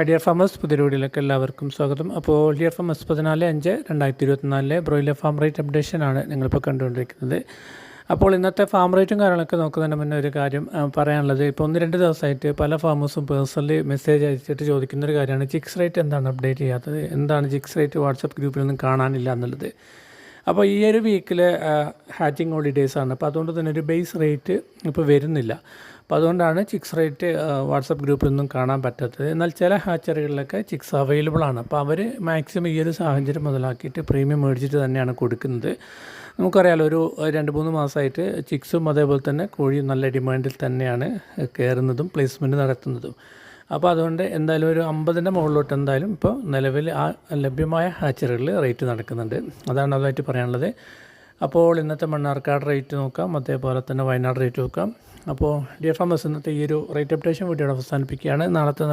Dear farmers പുതിയ വീഡിയോയിലേക്ക് എല്ലാവർക്കും സ്വാഗതം. അപ്പോൾ dear farmers 14/5/2024 broiler farm rate അപ്ഡേഷനാണ് നിങ്ങളിപ്പോൾ കണ്ടുകൊണ്ടിരിക്കുന്നത്. അപ്പോൾ ഇന്നത്തെ ഫാം റേറ്റും കാര്യങ്ങളൊക്കെ നോക്കുന്നതിന് മുന്നേ ഒരു കാര്യം പറയാനുള്ളത്, ഇപ്പോൾ 1-2 ദിവസമായിട്ട് പല ഫാമേഴ്സും പേഴ്സണലി മെസ്സേജ് അയച്ചിട്ട് ചോദിക്കുന്നൊരു കാര്യമാണ്, ചിക്സ് റേറ്റ് എന്താണ് അപ്ഡേറ്റ് ചെയ്യാത്തത്, എന്താണ് ചിക്സ് റേറ്റ് വാട്സപ്പ് ഗ്രൂപ്പിലൊന്നും കാണാനില്ല എന്നുള്ളത്. അപ്പോൾ ഈ ഒരു വീക്കിൽ ഹാച്ചിങ് ഹോളിഡേയ്സാണ്, അപ്പോൾ അതുകൊണ്ട് തന്നെ ഒരു ബേസ് റേറ്റ് ഇപ്പോൾ വരുന്നില്ല. അപ്പോൾ അതുകൊണ്ടാണ് ചിക്സ് റേറ്റ് വാട്സപ്പ് ഗ്രൂപ്പിലൊന്നും കാണാൻ പറ്റാത്തത്. എന്നാൽ ചില ഹാച്ചറികളിലൊക്കെ ചിക്സ് അവൈലബിൾ ആണ്. അപ്പോൾ അവർ മാക്സിമം ഈ ഒരു സാഹചര്യം മുതലാക്കിയിട്ട് പ്രീമിയം മേടിച്ചിട്ട് തന്നെയാണ് കൊടുക്കുന്നത്. നമുക്കറിയാലോ, ഒരു 2-3 മാസമായിട്ട് ചിക്സും അതേപോലെ തന്നെ കോഴിയും നല്ല ഡിമാൻഡിൽ തന്നെയാണ് കയറുന്നതും പ്ലേസ്മെൻറ്റ് നടത്തുന്നതും. അപ്പോൾ അതുകൊണ്ട് എന്തായാലും ഒരു 50ൻ്റെ മുകളിലോട്ട് എന്തായാലും ഇപ്പോൾ നിലവിൽ ആ ലഭ്യമായ ഹാച്ചറികളിൽ റേറ്റ് നടക്കുന്നുണ്ട്. അതാണ് അതായിട്ട് പറയാനുള്ളത്. അപ്പോൾ ഇന്നത്തെ മണ്ണാർക്കാട് റേറ്റ് നോക്കാം, അതേപോലെ തന്നെ വയനാട് റേറ്റ് നോക്കാം. അപ്പോൾ ഡിയർ ഫാമേഴ്സ്, ഇന്നത്തെ ഈ ഒരു റേറ്റ് അപ്ഡേഷൻ വീഡിയോ അവസാനിപ്പിക്കുകയാണ്. നാളത്തെ